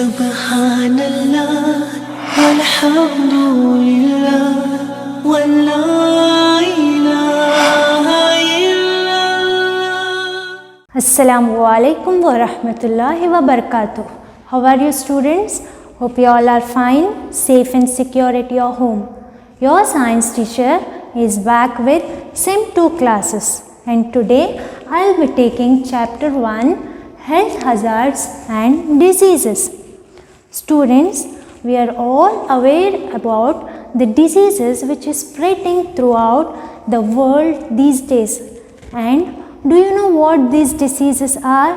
Subhanallah, walhamdulillah, wa la ilaha illallah. Assalamu alaikum wa rahmatullahi wa barakatuh. How are you, students? Hope you all are fine, safe and secure at your home. Your science teacher is back with Sim 2 classes, and today I will be taking chapter 1, Health Hazards and Diseases. Students, we are all aware about the diseases which is spreading throughout the world these days. And do you know what these diseases are?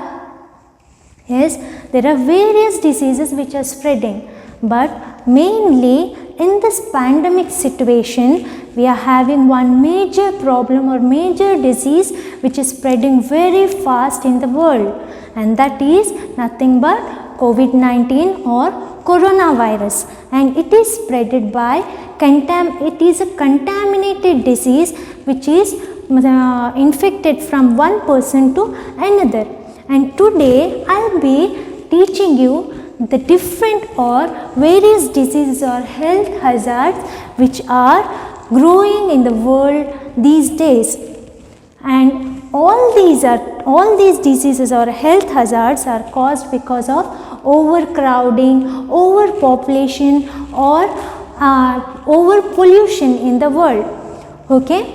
Yes, there are various diseases which are spreading, but mainly in this pandemic situation, we are having one major problem or major disease which is spreading very fast in the world, and that is nothing but COVID-19 or coronavirus, and it is spreaded by it is a contaminated disease which is infected from one person to another. And today I will be teaching you the different or various diseases or health hazards which are growing in the world these days. And all these diseases or health hazards are caused because of overcrowding, overpopulation, or overpollution in the world. Okay,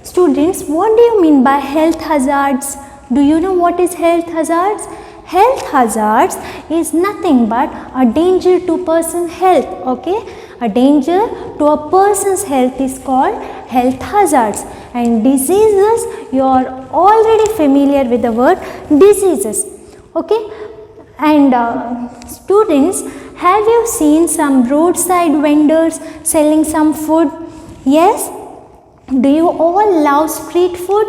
students, what do you mean by health hazards? Do you know what is health hazards? Health hazards is nothing but a danger to person's health. Okay, a danger to a person's health is called health hazards. And diseases, you are already familiar with the word diseases. Okay, and students, have you seen some roadside vendors selling some food? Yes. Do you all love street food?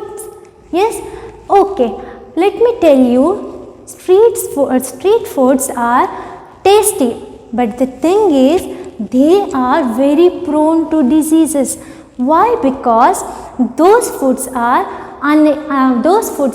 Yes. Okay, let me tell you, street foods are tasty, but the thing is they are very prone to diseases. Why? Because those foods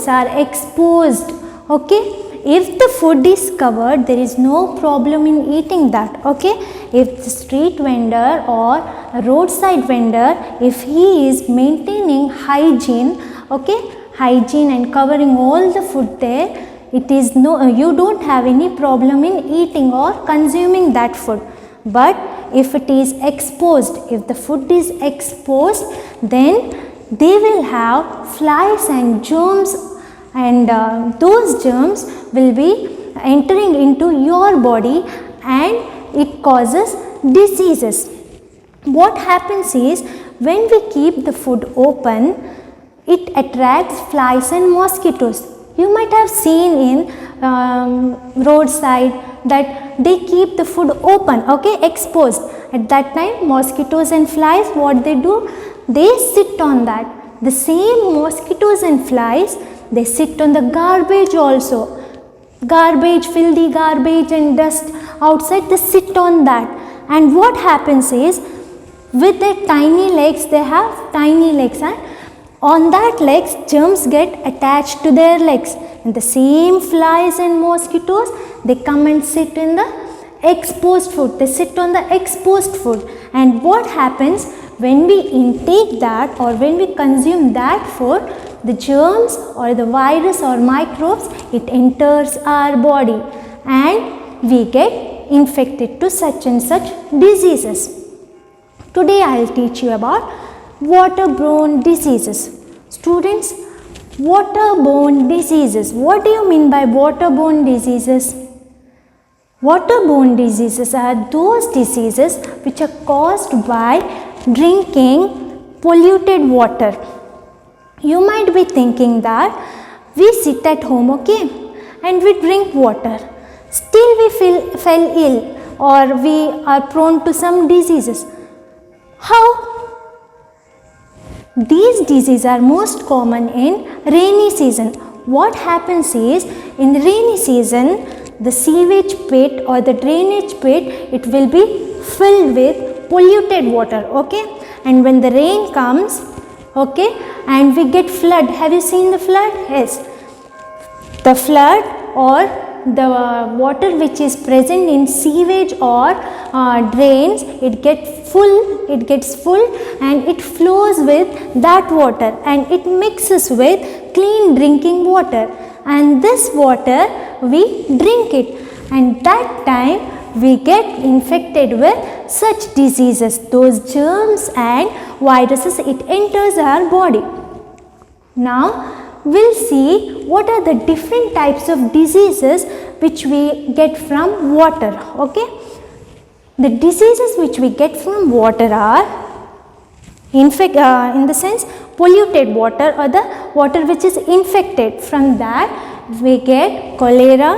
are exposed. Okay, if the food is covered, there is no problem in eating that. Okay, if the street vendor or a roadside vendor, if he is maintaining hygiene, okay, hygiene and covering all the food there, it is you don't have any problem in eating or consuming that food. But if it is exposed, if the food is exposed, then they will have flies and germs, and those germs will be entering into your body and it causes diseases. What happens is, when we keep the food open, it attracts flies and mosquitoes. You might have seen in roadside that they keep the food open, okay, exposed. At that time, mosquitoes and flies, what they do? They sit on that. The same mosquitoes and flies, they sit on the garbage also. Garbage, filthy garbage and dust outside, they sit on that. And what happens is, with their tiny legs, they have tiny legs, and on that legs, germs get attached to their legs. And the same flies and mosquitoes, they come and sit in the exposed food. They sit on the exposed food. And what happens when we intake that or when we consume that food? The germs or the virus or microbes, it enters our body and we get infected to such and such diseases. Today I will teach you about waterborne diseases. Students, waterborne diseases. What do you mean by waterborne diseases? Waterborne diseases are those diseases which are caused by drinking polluted water. You might be thinking that we sit at home, okay, and we drink water. Still we fell ill or we are prone to some diseases. How? These diseases are most common in rainy season. What happens is, in rainy season, the sewage pit or the drainage pit, it will be filled with polluted water, okay, and when the rain comes, okay, and we get flood. Have you seen the flood? Yes. The flood or the water which is present in sewage or drains, it gets full and it flows with that water and it mixes with clean drinking water, and this water we drink it, and that time we get infected with such diseases, those germs and viruses, it enters our body. Now we'll see what are the different types of diseases which we get from water. Okay, the diseases which we get from water are in the sense polluted water or the water which is infected. From that we get cholera,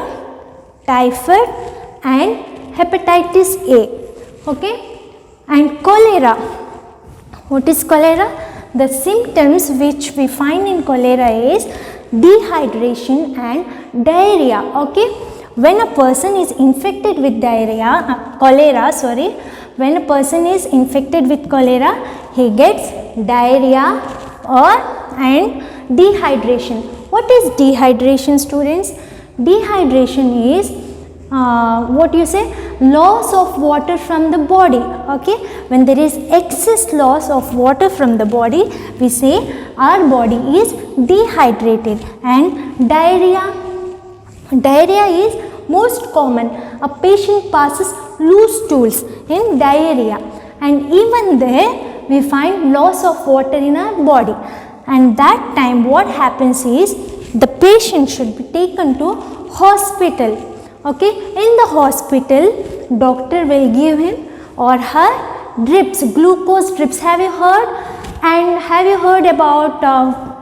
typhoid and hepatitis A. Okay, and cholera, what is cholera? The symptoms which we find in cholera is dehydration and diarrhea. Okay, when a person is infected with when a person is infected with cholera, he gets diarrhea and dehydration. What is dehydration, students? Dehydration is loss of water from the body. Okay, when there is excess loss of water from the body, we say our body is dehydrated. And diarrhea is most common. A patient passes loose stools in diarrhea, and even there we find loss of water in our body, and that time what happens is the patient should be taken to hospital. Okay, in the hospital, doctor will give him or her drips, glucose drips. Have you heard? And have you heard about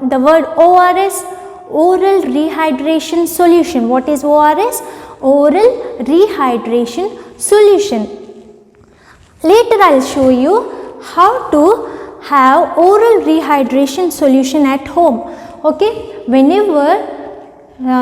the word ORS, oral rehydration solution? What is ORS? Oral rehydration solution. Later I will show you how to have oral rehydration solution at home. Okay, whenever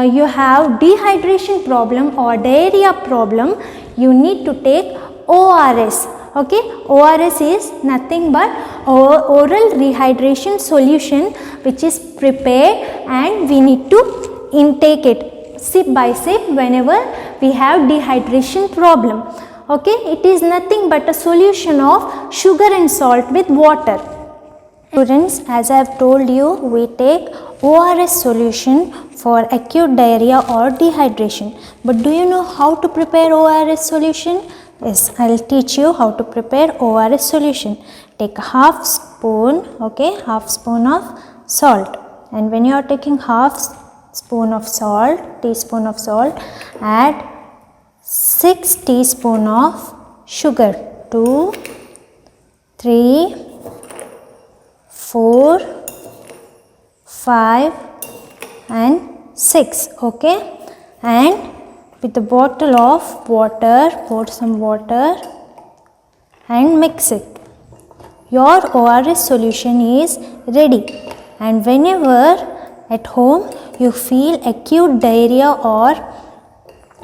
you have dehydration problem or diarrhea problem, you need to take ORS. Okay, ORS is nothing but oral rehydration solution which is prepared, and we need to intake it sip by sip whenever we have dehydration problem. Okay, it is nothing but a solution of sugar and salt with water. Students, as I have told you, we take ORS solution for acute diarrhea or dehydration. But do you know how to prepare ORS solution? Yes, I will teach you how to prepare ORS solution. Take a half spoon, okay, half spoon of salt, and when you are taking half spoon of salt, teaspoon of salt, add 6 teaspoon of sugar. 2, 3, 4, 5 and 6. Okay, and with a bottle of water, pour some water and mix it. Your ORS solution is ready, and whenever at home you feel acute diarrhea or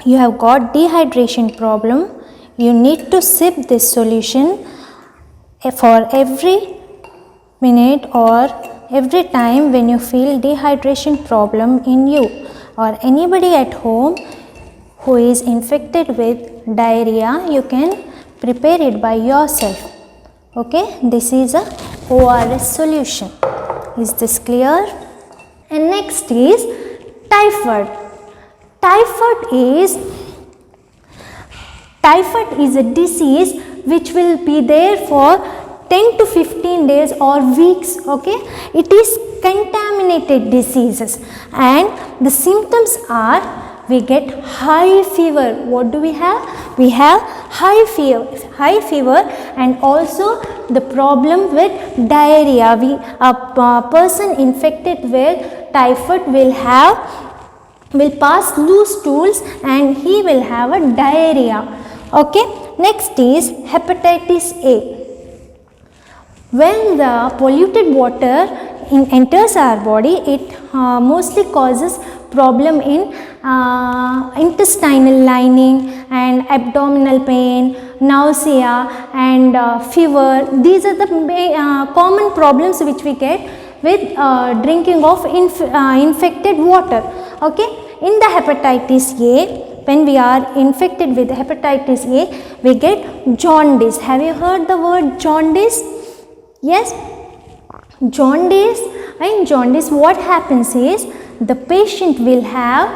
you have got dehydration problem, you need to sip this solution for every minute or every time when you feel dehydration problem in you or anybody at home who is infected with diarrhea. You can prepare it by yourself. Okay, this is a ORS solution. Is this clear? And next is typhoid. Typhoid is a disease which will be there for 10 to 15 days or weeks. Okay, it is contaminated diseases, and the symptoms are we get high fever. What do we have? We have high fever, and also the problem with diarrhea. A person infected with typhoid will pass loose stools and he will have a diarrhea. Okay, next is hepatitis A. When the polluted water enters our body, it mostly causes problem in intestinal lining and abdominal pain, nausea and fever. These are the common problems which we get with drinking of infected water. Okay, in the hepatitis A, when we are infected with hepatitis A, we get jaundice. Have you heard the word jaundice? Yes, jaundice. In jaundice, what happens is the patient will have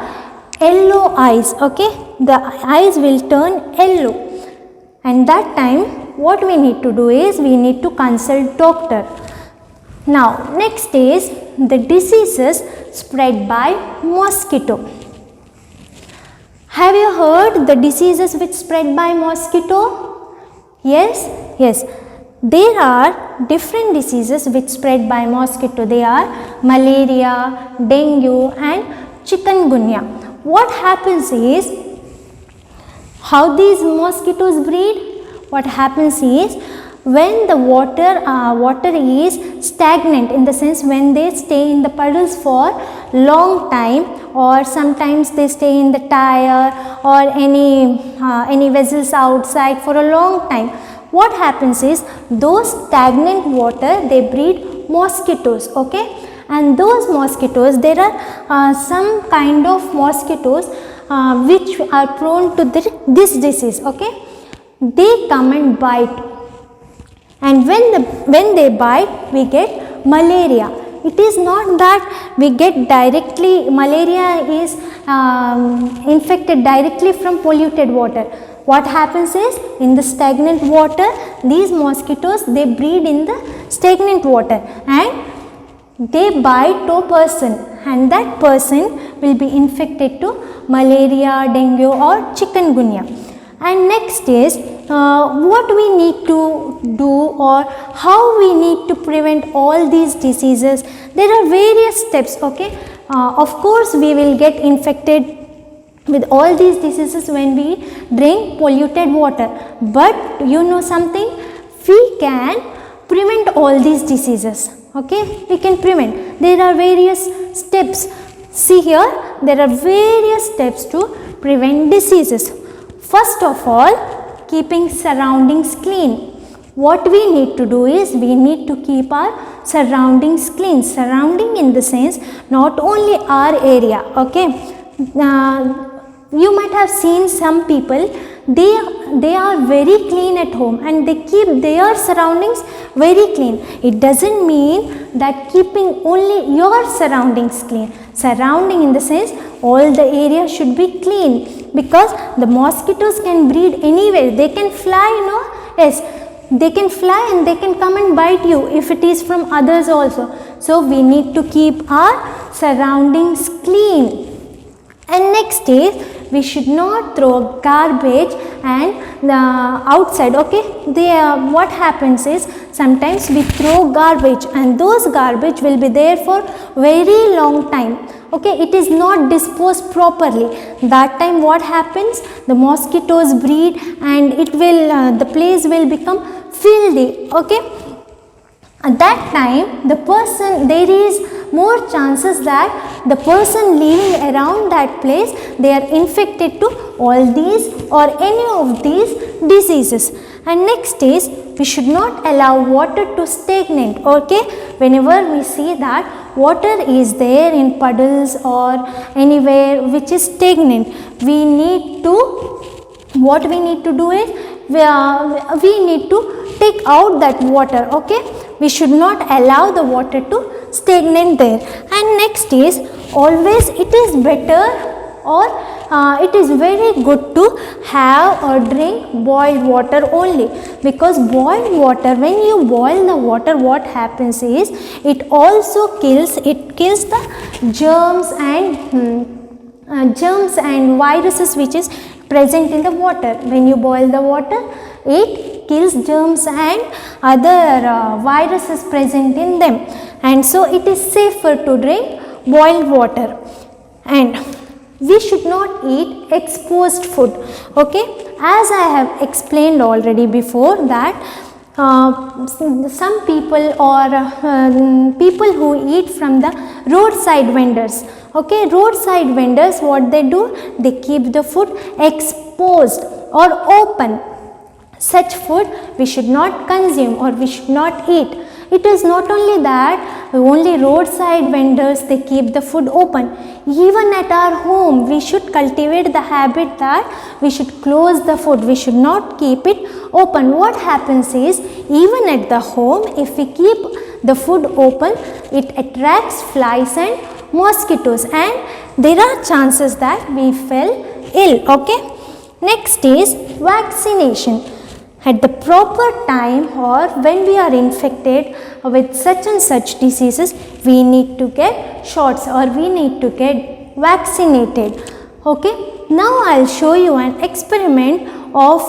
yellow eyes. Okay, the eyes will turn yellow, and that time what we need to do is we need to consult doctor. Now next is the diseases spread by mosquito. Have you heard the diseases which spread by mosquito? Yes, yes. There are different diseases which spread by mosquito. They are malaria, dengue and chikungunya. What happens is, how these mosquitoes breed? What happens is, when the water is stagnant, in the sense when they stay in the puddles for long time, or sometimes they stay in the tire or any vessels outside for a long time, what happens is those stagnant water, they breed mosquitoes. Okay, and those mosquitoes, there are some kind of mosquitoes which are prone to this disease. Okay, they come and bite, and when they bite, we get malaria. It is not that we get directly, malaria is infected directly from polluted water. What happens is, in the stagnant water, these mosquitoes, they breed in the stagnant water and they bite to a person, and that person will be infected to malaria, dengue or chikungunya. And next is what we need to do, or how we need to prevent all these diseases. There are various steps. Okay, of course we will get infected with all these diseases when we drink polluted water, but you know something, we can prevent all these diseases. Okay, we can prevent. There are various steps. See here, there are various steps to prevent diseases. First of all, keeping surroundings clean. What we need to do is, we need to keep our surroundings clean. Surrounding in the sense, not only our area. Okay, you might have seen some people, they are very clean at home and they keep their surroundings very clean. It doesn't mean that keeping only your surroundings clean. Surrounding in the sense, all the area should be clean, because the mosquitoes can breed anywhere. They can fly, yes, they can fly and they can come and bite you if it is from others also. So we need to keep our surroundings clean. And next is, we should not throw garbage and outside. Okay, what happens is, sometimes we throw garbage and those garbage will be there for very long time. Okay, it is not disposed properly. That time what happens, the mosquitoes breed and it will the place will become filthy. Okay, at that time the person, there is more chances that the person living around that place, they are infected to all these or any of these diseases. And next is, we should not allow water to stagnate. Okay, whenever we see that water is there in puddles or anywhere which is stagnant, we need to, what we need to do is, we need to take out that water. Okay, we should not allow the water to stagnate there. And next is, always it is better, or it is very good to have or drink boiled water only, because boiled water, when you boil the water, what happens is, it also kills the germs and viruses which is present in the water. When you boil the water, it kills germs and other viruses present in them, and so it is safer to drink boiled water. And we should not eat exposed food. Okay, as I have explained already before that some people or people who eat from the roadside vendors. Okay, roadside vendors, what they do, they keep the food exposed or open. Such food we should not consume or we should not eat. It is not only that, only roadside vendors, they keep the food open. Even at our home, we should cultivate the habit that we should close the food, we should not keep it open. What happens is, even at the home, if we keep the food open, it attracts flies and mosquitoes, and there are chances that we fell ill. Okay. Next is vaccination. At the proper time, or when we are infected with such and such diseases, we need to get shots or we need to get vaccinated. Okay. Now I will show you an experiment of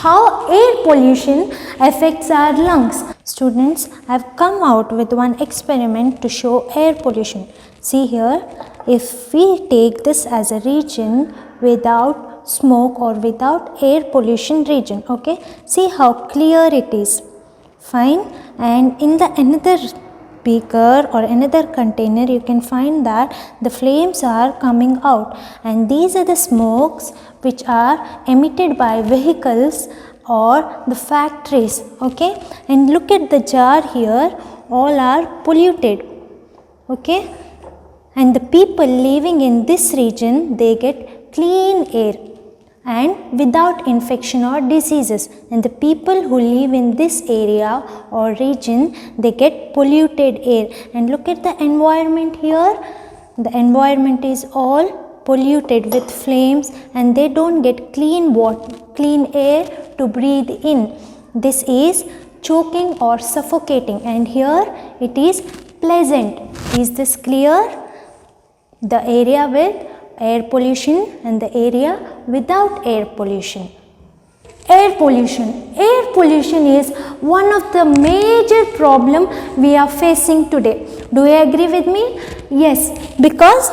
how air pollution affects our lungs. Students, I have come out with one experiment to show air pollution. See here, if we take this as a region without smoke or without air pollution region, okay, see how clear it is. Fine. And in the another beaker or another container, you can find that the flames are coming out, and these are the smokes which are emitted by vehicles or the factories. Okay. And look at the jar here, all are polluted. Okay. And the people living in this region, they get clean air and without infection or diseases, and the people who live in this area or region, they get polluted air. And look at the environment here, the environment is all polluted with flames, and they don't get clean water, clean air to breathe in. This is choking or suffocating, and here it is pleasant. Is this clear? The area with air pollution and the area without air pollution. Air pollution. Air pollution is one of the major problem we are facing today. Do you agree with me? Yes, because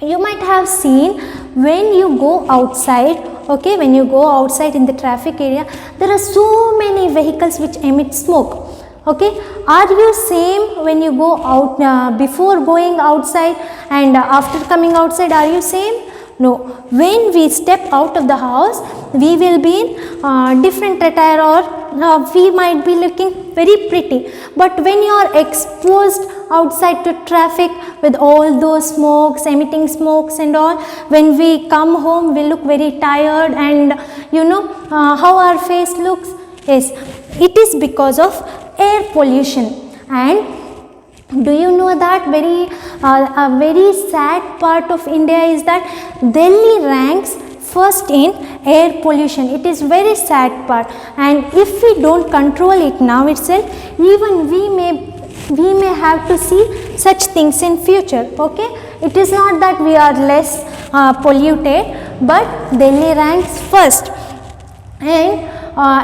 you might have seen when you go outside, okay, when you go outside in the traffic area, there are so many vehicles which emit smoke. Okay, are you same when you go out before going outside and after coming outside, are you same? No. When we step out of the house, we will be in different attire, or we might be looking very pretty. But when you are exposed outside to traffic with all those smokes, emitting smokes and all, when we come home, we look very tired, and you know how our face looks. Yes, it is because of air pollution. And do you know that a very sad part of India is that Delhi ranks first in air pollution. It is very sad part, and if we don't control it now itself, even we may have to see such things in future. Okay, it is not that we are less polluted, but Delhi ranks first. And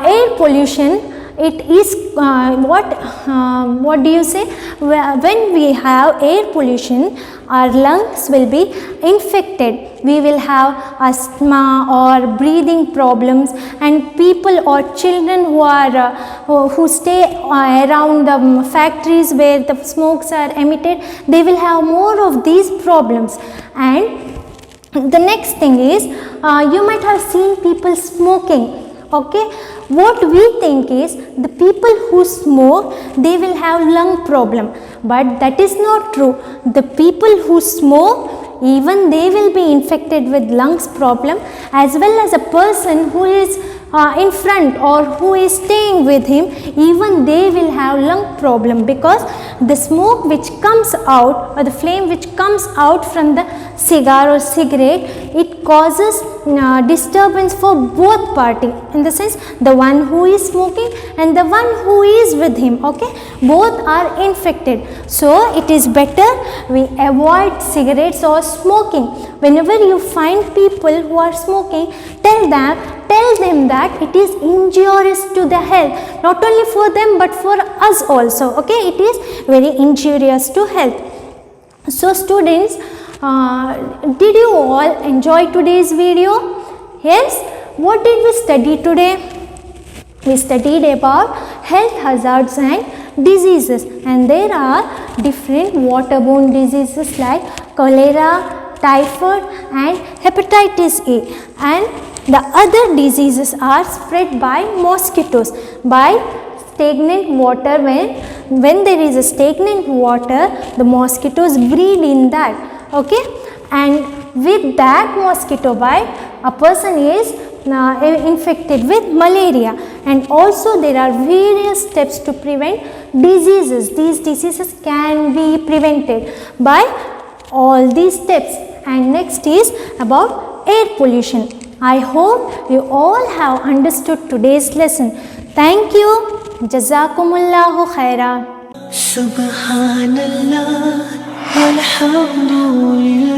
air pollution, it is what do you say, when we have air pollution, our lungs will be infected, we will have asthma or breathing problems, and people or children who stay around the factories where the smokes are emitted, they will have more of these problems. And the next thing is, you might have seen people smoking. Okay, what we think is the people who smoke, they will have lung problem, but that is not true. The people who smoke, even they will be infected with lungs problem, as well as a person who is in front or who is staying with him, even they will have lung problem, because the smoke which comes out, or the flame which comes out from the cigar or cigarette, it causes disturbance for both party, in the sense the one who is smoking and the one who is with him. Okay, both are infected. So it is better we avoid cigarettes or smoking. Whenever you find people who are smoking, tell them that it is injurious to the health, not only for them but for us also. Okay, it is very injurious to health. So students, did you all enjoy today's video? Yes. What did we study today? We studied about health hazards and diseases, and there are different waterborne diseases like cholera, typhoid and hepatitis A, and the other diseases are spread by mosquitoes, by stagnant water. When there is a stagnant water, the mosquitoes breed in that. Okay, and with that mosquito bite, a person is infected with malaria. And also there are various steps to prevent diseases. These diseases can be prevented by all these steps. And next is about air pollution. I hope you all have understood today's lesson. Thank you. Jazakumullahu khaira. Subhanallah walhamdulillah.